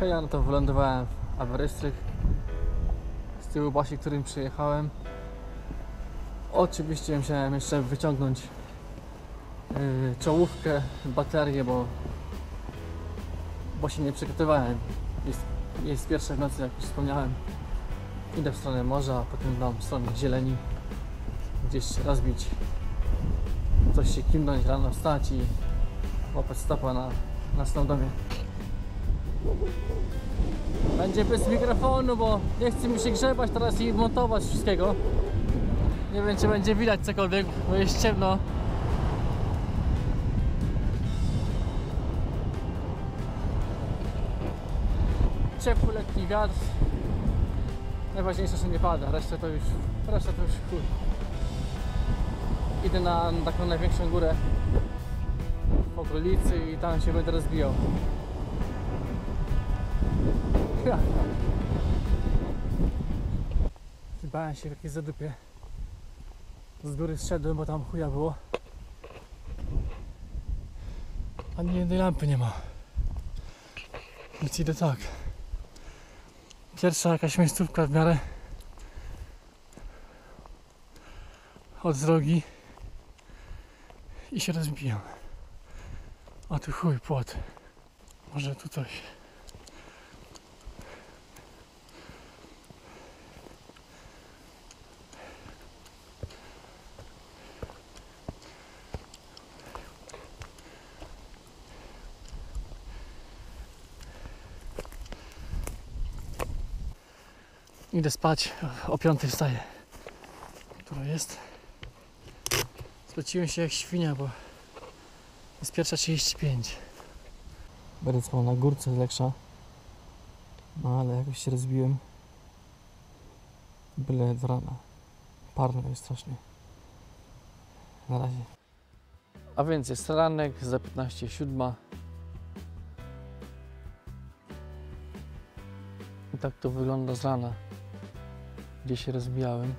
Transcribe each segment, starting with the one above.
Heja, no to wylądowałem w Aberystwyth. Z tyłu basi, którym przyjechałem. Oczywiście musiałem jeszcze wyciągnąć czołówkę, baterię, bo się nie przygotowałem. Jest pierwsze w nocy, jak już wspomniałem. Idę w stronę morza, a potem w stronę zieleni. Gdzieś się rozbić, coś się kimnąć, rano wstać i łapać stopa na Snowdomie. Będzie bez mikrofonu, bo nie chce mi się grzebać teraz i montować wszystkiego. Nie wiem, czy będzie widać cokolwiek, bo jest ciemno. Ciepły, lekki wiatr. Najważniejsze, że nie pada, reszta to już chuj. Idę na taką największą górę w okolicy i tam się będę rozbijał. Bałem się w jakiejś zadupie. Z góry zszedłem, bo tam chuja było. Ani jednej lampy nie ma. Więc idę tak. Pierwsza jakaś miejscówka w miarę od drogi i się rozbijam. A tu chuj, płot. Może tu coś. Idę spać, o 5 wstaję. Która jest? Spociłem się jak świnia, bo jest 1:35. Będę spał na górce z Leksza. No ale jakoś się rozbiłem. Byle do rana. Parno jest strasznie. Na razie. A więc jest ranek, za 15:07. I tak to wygląda z rana, gdzie się rozbijałem.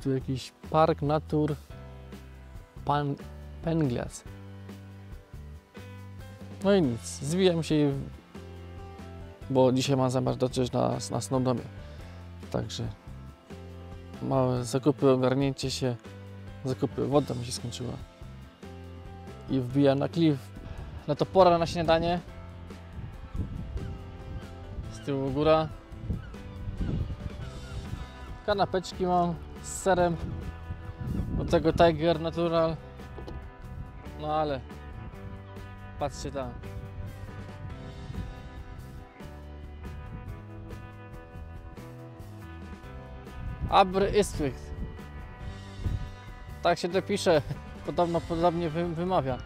Tu jakiś park natur Penglas. No i nic, zwijam się, bo dzisiaj mam zamiar dotrzeć na Snowdomie. Także małe zakupy, ogarnięcie się, woda mi się skończyła. I wbijam na klif, na to pora na śniadanie. Z tyłu góra. Kanapeczki mam z serem. Do tego Tiger Natural. No ale patrzcie tam. Aberystwyth. Tak się to pisze. Podobnie wymawia.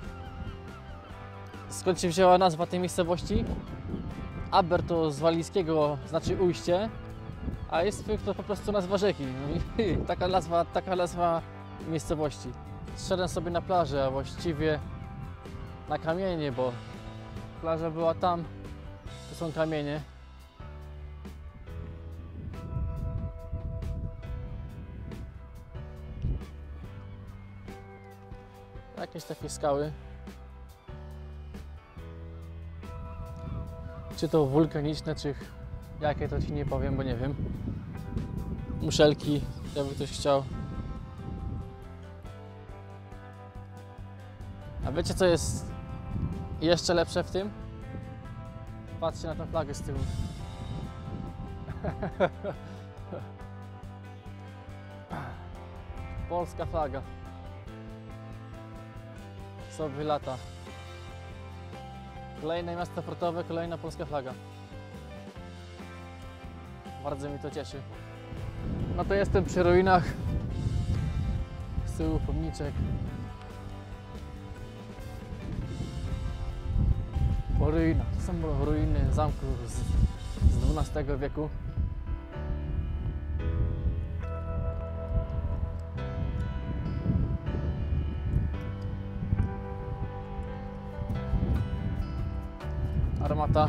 Skąd się wzięła nazwa tej miejscowości? Aber to z walijskiego znaczy ujście, a Istwyth to po prostu nazwa rzeki. Taka nazwa miejscowości. Zszedłem sobie na plażę, a właściwie na kamienie, bo plaża była tam, to są kamienie. Jakieś takie skały. Czy to wulkaniczne, czy jakie, to ci nie powiem, bo nie wiem. Muszelki, jakby ktoś chciał. A wiecie, co jest jeszcze lepsze w tym? Patrzcie na tę flagę z tyłu. Polska flaga. Sobie lata. Kolejne miasto portowe, kolejna polska flaga. Bardzo mi to cieszy. No to jestem przy ruinach. Z tyłu pomniczek. Po ruinach. To są ruiny zamku z XII wieku. Armata.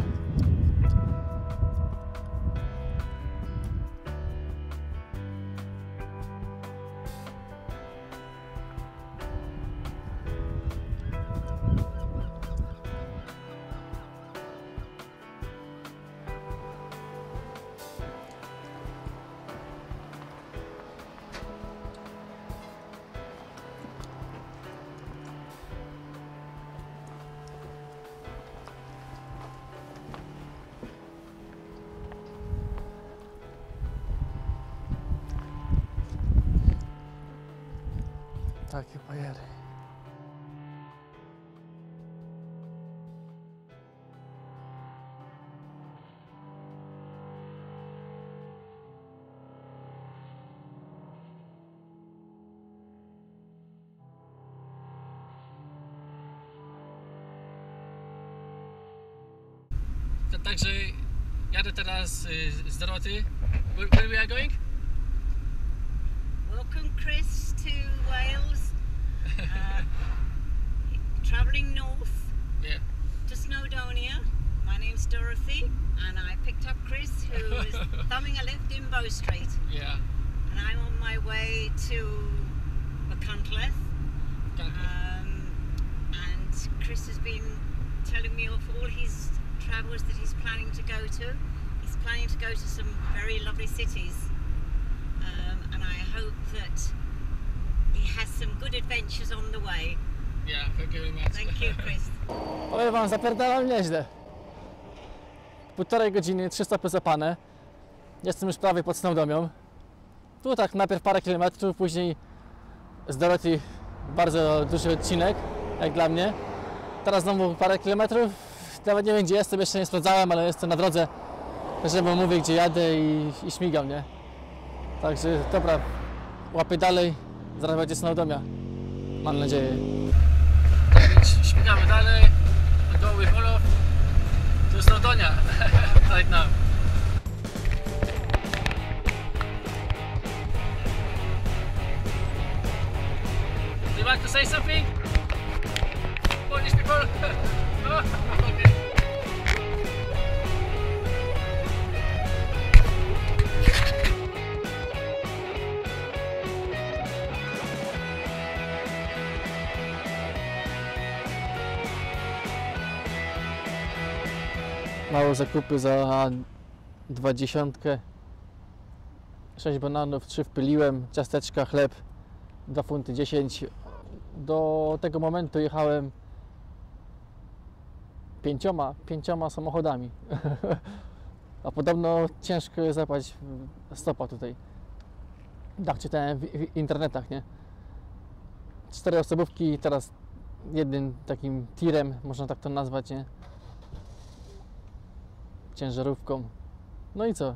Takie bajery. Także jadę teraz z Doroty. Where we are going? Welcome, Chris, to Wales. Travelling north to Snowdonia. My name's Dorothy, and I picked up Chris, who is thumbing a lift in Bow Street. Yeah. And I'm on my way to Machynlleth. And Chris has been telling me of all his travels that he's planning to go to. He's planning to go to some very lovely cities. And I hope that he has some good adventures on the way. Yeah, thank you very much. Thank you, Chris. Powiem wam, zapierdalam nieźle. 1,5 godziny, 3 stopy zapane. Jestem już prawie pod Snowdomią. Tu tak najpierw parę kilometrów, później z Doroty bardzo duży odcinek, jak dla mnie. Teraz znowu parę kilometrów. Nawet nie wiem, gdzie jestem, jeszcze nie sprawdzałem, ale jestem na drodze, żeby mówię, gdzie jadę i śmigam, nie? Także dobra, łapię dalej, zaraz będzie Snowdomia, mam nadzieję. Tak więc śmigamy dalej, go with Olof to Snowdonia right now. Do you want to say something? Polish people? Oh, okay. Mało zakupy za 20. 6 bananów, 3 wpyliłem, ciasteczka, chleb 2 funty 10. Do tego momentu jechałem 5 samochodami. A podobno ciężko jest złapać stopa tutaj. Tak czytałem w internetach, nie? 4 osobówki, teraz jednym takim tirem, można tak to nazwać, nie? Ciężarówką. No i co?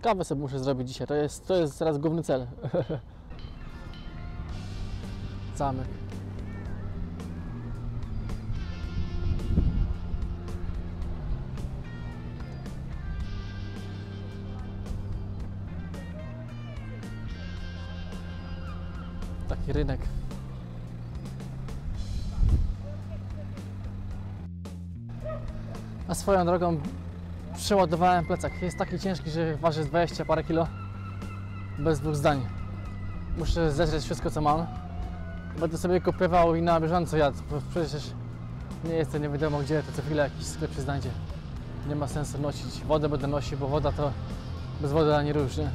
Kawę sobie muszę zrobić dzisiaj. To jest teraz główny cel. Zamek. Taki rynek. A swoją drogą przeładowałem plecak. Jest taki ciężki, że waży 20 parę kilo. Bez dwóch zdań. Muszę zeżreć wszystko, co mam. Będę sobie kupował i na bieżąco jadł, bo przecież nie jestem nie wiadomo gdzie, to co chwilę jakiś sklep się znajdzie. Nie ma sensu nosić. Wodę będę nosił, bo woda to bez wody ani rusz, nie?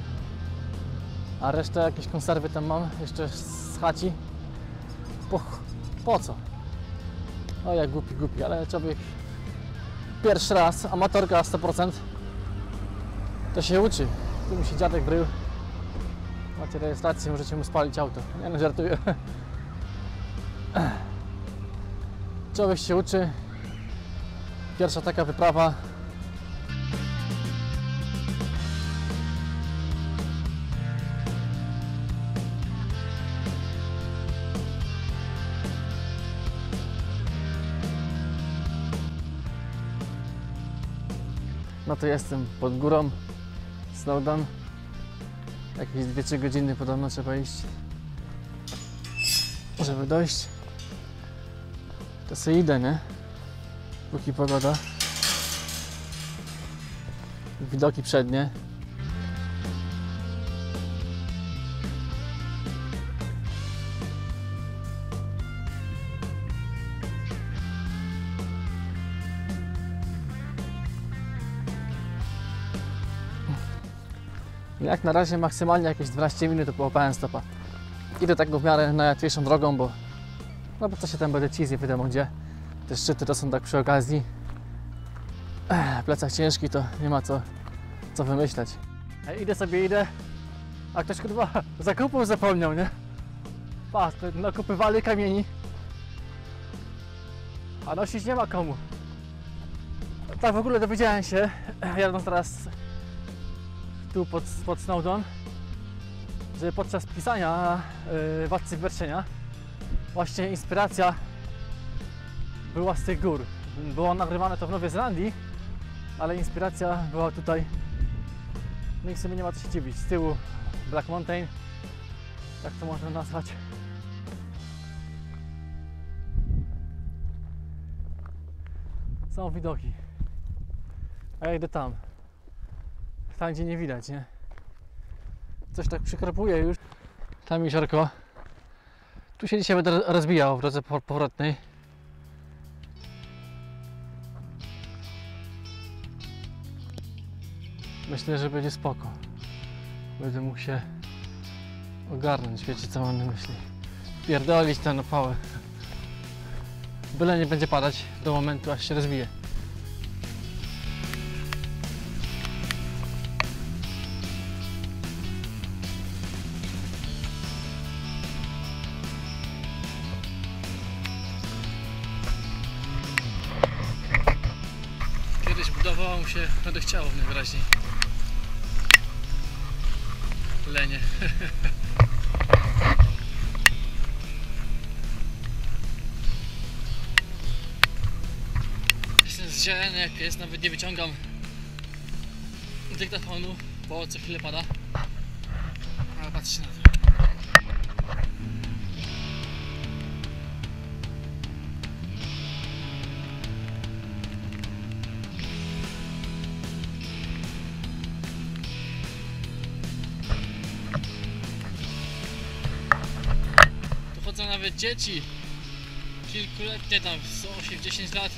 A resztę jakieś konserwy tam mam, jeszcze z chaci. Po co? O ja głupi, ale człowiek pierwszy raz, amatorka 100%, to się uczy. Tu mi się dziadek brył. Macie rejestrację, możecie mu spalić auto. Nie no, żartuję. Człowiek się uczy. Pierwsza taka wyprawa. No to jestem pod górą Snowdon. Jakieś 2-3 godziny podobno trzeba iść, żeby dojść. To sobie idę, nie? Póki pogoda. Widoki przednie. Jak na razie maksymalnie jakieś 12 minut to połapałem stopa. Idę tak w miarę najłatwiejszą drogą, bo co się tam będę cizję, wiadomo gdzie. Te szczyty to są tak przy okazji. Plecak ciężki, to nie ma co wymyślać. Idę, a ktoś kurwa zakupów zapomniał, nie? Patrz, nakopywali kamieni. A nosić nie ma komu. Tak w ogóle dowiedziałem się, jadąc teraz tu pod Snowdon, że podczas pisania Władcy Pierścienia właśnie inspiracja była z tych gór. Było nagrywane to w Nowej Zelandii, ale inspiracja była tutaj. No i w sumie nie ma co się dziwić. Z tyłu Black Mountain, tak to można nazwać. Są widoki. A ja idę tam. Tam gdzie nie widać, nie? Coś tak przykropuje już. Tam jeziorko. Tu się dzisiaj będę rozbijał w drodze powrotnej. Myślę, że będzie spoko. Będę mógł się ogarnąć, wiecie co mam na myśli. Pierdolić tę opałę. Byle nie będzie padać do momentu, aż się rozbije. Kiedyś budowało mu się, będę chciało najwyraźniej. Lenie. Jestem zzielony jak jest, nawet nie wyciągam dyktafonu, bo co chwilę pada. Ale patrzcie na to. Tu chodzą nawet dzieci kilkuletnie, tam 8-10 lat.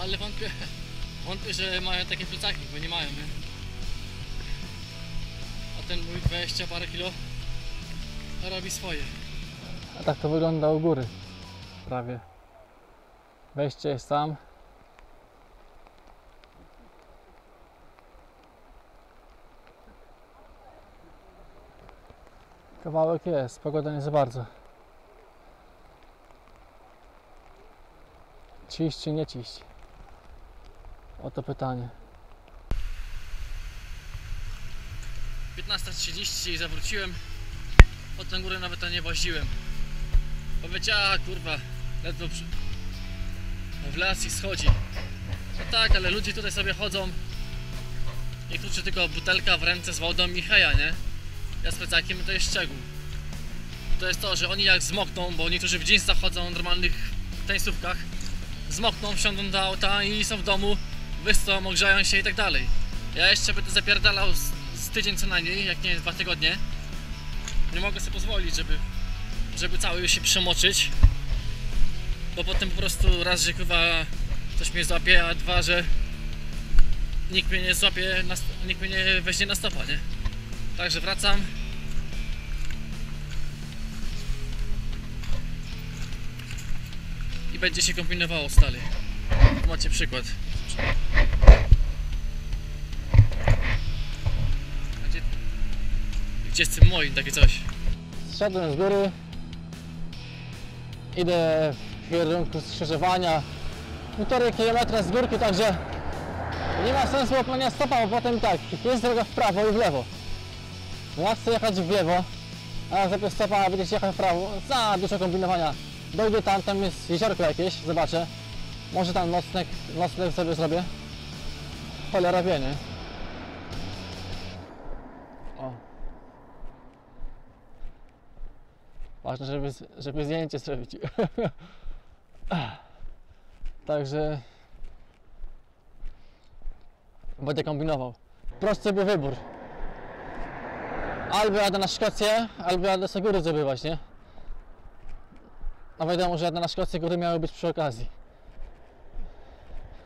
Ale wątpię, że mają takie plecaki, bo nie mają, nie? A ten mój 20 parę kilo robi swoje. A tak to wygląda u góry. Prawie. Wejście jest tam. Kawałek jest, pogoda nie za bardzo. Ciść czy nie ciść? Oto pytanie. 15:30 i zawróciłem. Pod tę górę nawet nie woziłem. Powiedziała, kurwa, ledwo w las i schodzi. No tak, ale ludzie tutaj sobie chodzą. Niektórzy tylko butelka w ręce z wodą i heja, nie? Ja z plecakiem to jest szczegół. To jest to, że oni jak zmokną, bo niektórzy w dżinsach chodzą, w normalnych tenisówkach, zmokną, wsiądą do auta i są w domu, wystoją, ogrzeją się i tak dalej. Ja jeszcze będę zapierdalał z tydzień co najmniej, jak nie 2 tygodnie. Nie mogę sobie pozwolić, żeby cały się przemoczyć. Bo potem po prostu raz, że kurwa coś mnie złapie, a dwa, że nikt mnie nie złapie, nikt mnie nie weźmie na stopa, nie? Także wracam. I będzie się kombinowało stale. Tu macie przykład. Gdzie z tym moim takie coś? Zszedłem z góry. Idę w kierunku skrzyżowania 1,5 kilometra z górki, także nie ma sensu łapania stopa, bo potem tak, jest droga w prawo i w lewo. No ja chcę jechać w lewo, a jak zapię stopa, a będziesz jechać w prawo, za dużo kombinowania. Dojdę tam jest jeziorko jakieś, zobaczę. Może tam nocleg sobie zrobię. Cholera wie, nie? O. Ważne, żeby zdjęcie zrobić. Także będę kombinował. Prosty był wybór. Albo jadę na Szkocję, albo jadę sobie góry zdobywać, nie? A wiadomo, że jadę na Szkocję, góry miały być przy okazji.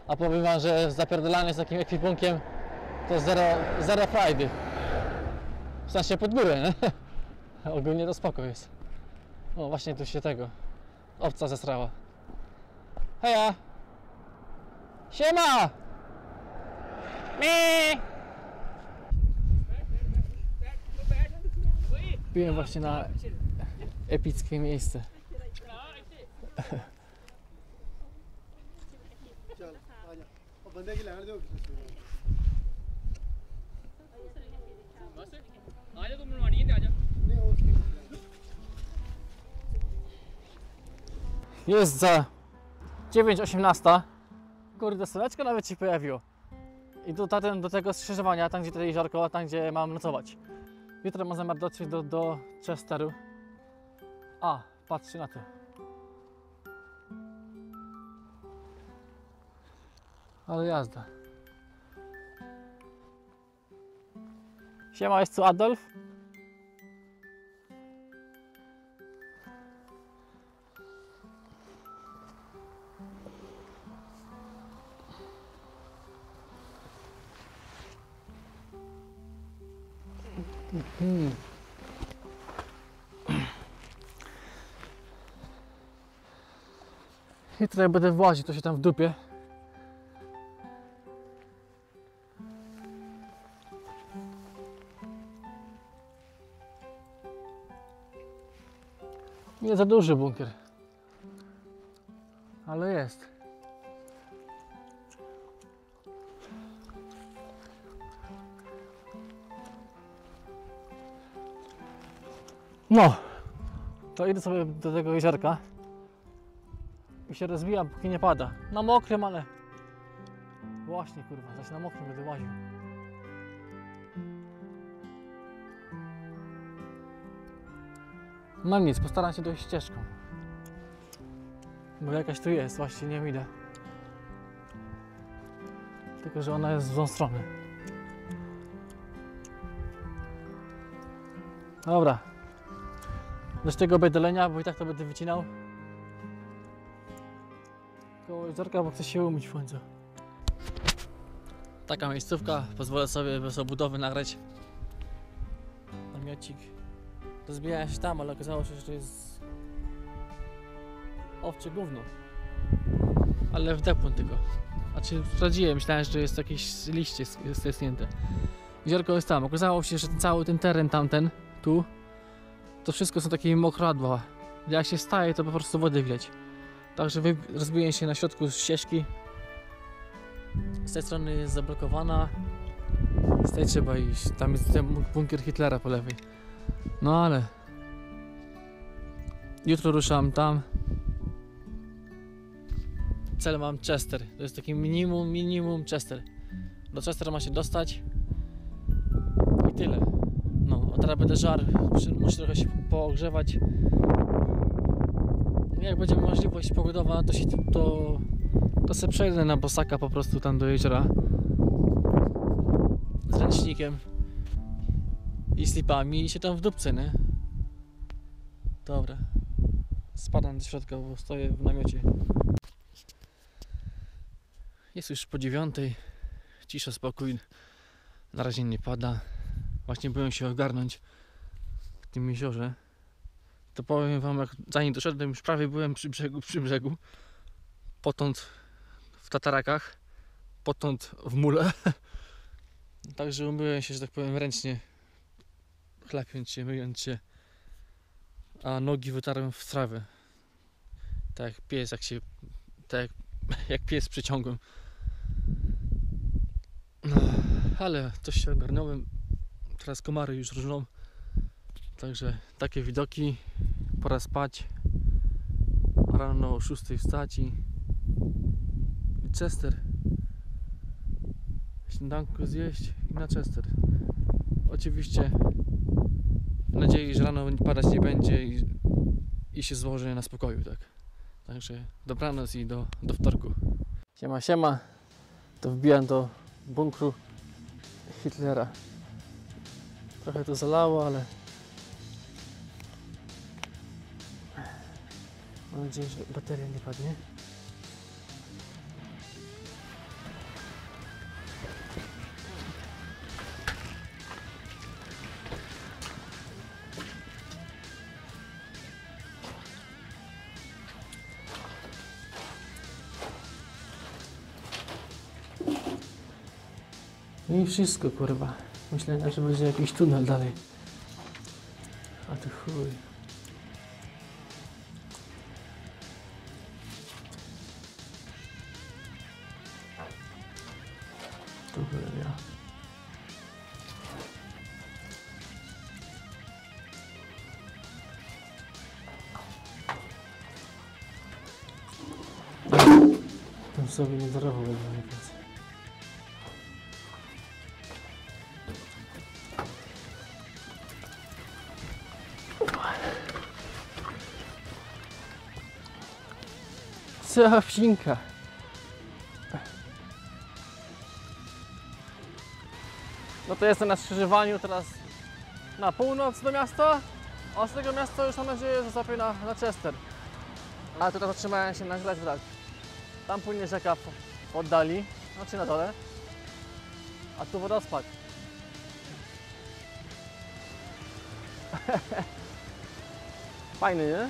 A powiem wam, że zapierdolanie z takim ekwipunkiem to zero frajdy. W sensie pod górę, nie? Ogólnie to spoko jest. O, właśnie tu się tego owca zesrała. Heja! Siema! Mi! Wbiłem właśnie na epickie miejsce. Jest za 9:18. Kurde, słoneczko nawet się pojawiło. I do tego skrzyżowania, tam gdzie to jeziorko, tam gdzie mam nocować. Jutro mam zamiar dotrzeć do Chesteru. A, patrzcie na to. Ale jazda. Siema, jest tu Adolf. I tutaj będę właził, to się tam w dupie. Nie za duży bunkier, ale jest. No, to idę sobie do tego jeziorka i się rozbijam, póki nie pada. Na mokrym, ale właśnie kurwa, zaś na mokrym będę łaził. No nic, postaram się dojść ścieżką. Bo jakaś tu jest, właśnie nie widzę. Tylko że ona jest w złą stronę. Dobra. Dość tego bedelenia, bo i tak to będę wycinał. Koło jeziorka, bo chcę się umyć w końcu. Taka miejscówka, pozwolę sobie bez obudowy nagrać namiocik. Rozbijałem się tam, ale okazało się, że to jest owcze gówno. Ale wdepłem tylko. Znaczy sprawdziłem, myślałem, że to jest jakieś liście stesnięte. Jeziorko jest tam. Okazało się, że cały ten teren tamten, tu, to wszystko są takie mokradła. Jak się staje, to po prostu wody widać. Także rozbiłem się na środku ścieżki. Z tej strony jest zablokowana. Z tej trzeba iść. Tam jest ten bunkier Hitlera po lewej. No ale jutro ruszam tam. Cel mam Chester. To jest taki minimum Chester. Do Chestera ma się dostać. I tyle. No, a teraz będę żar. Muszę trochę się poogrzewać. Jak będzie możliwość pogodowa, to sobie przejdę na bosaka po prostu tam do jeziora. Z ręcznikiem. I slipami i się tam w dupce, nie? Dobra. Spadam do środka, bo stoję w namiocie. Jest już po 9:00. Cisza, spokój. Na razie nie pada. Właśnie byłem się ogarnąć w tym jeziorze. To powiem wam, jak zanim doszedłem, już prawie byłem przy brzegu. Potąd w tatarakach. Potąd w mule. Także umyłem się, że tak powiem, ręcznie. Chlapiąc się, myjąc się. A nogi wytarłem w trawę. Tak jak pies, jak pies przyciągłem. No, ale coś się ogarnąłem. Teraz komary już różną. Także takie widoki. Pora spać. Rano o 6:00 wstać i Chester. Śniadanko zjeść i na Chester. Oczywiście w nadziei, że rano padać nie będzie i się złoży na spokoju, tak. Także dobranoc i do wtorku. Siema. To wbijam do bunkru Hitlera. Trochę to zalało, ale mam nadzieję, że bateria nie padnie. I wszystko, kurwa. Myślałem, że będzie jakiś tunel dalej. ty chuj. Tu byłem ja. Tam sobie nie darował mniej więcej. Cała wsinka. No to jestem na skrzyżowaniu teraz na północ do miasta, a z tego miasta już mam nadzieję, że złapię na Chester. Ale tutaj zatrzymałem się na Glesbrak. Tam płynie rzeka w oddali, znaczy na dole, a tu wodospad. Fajny, nie?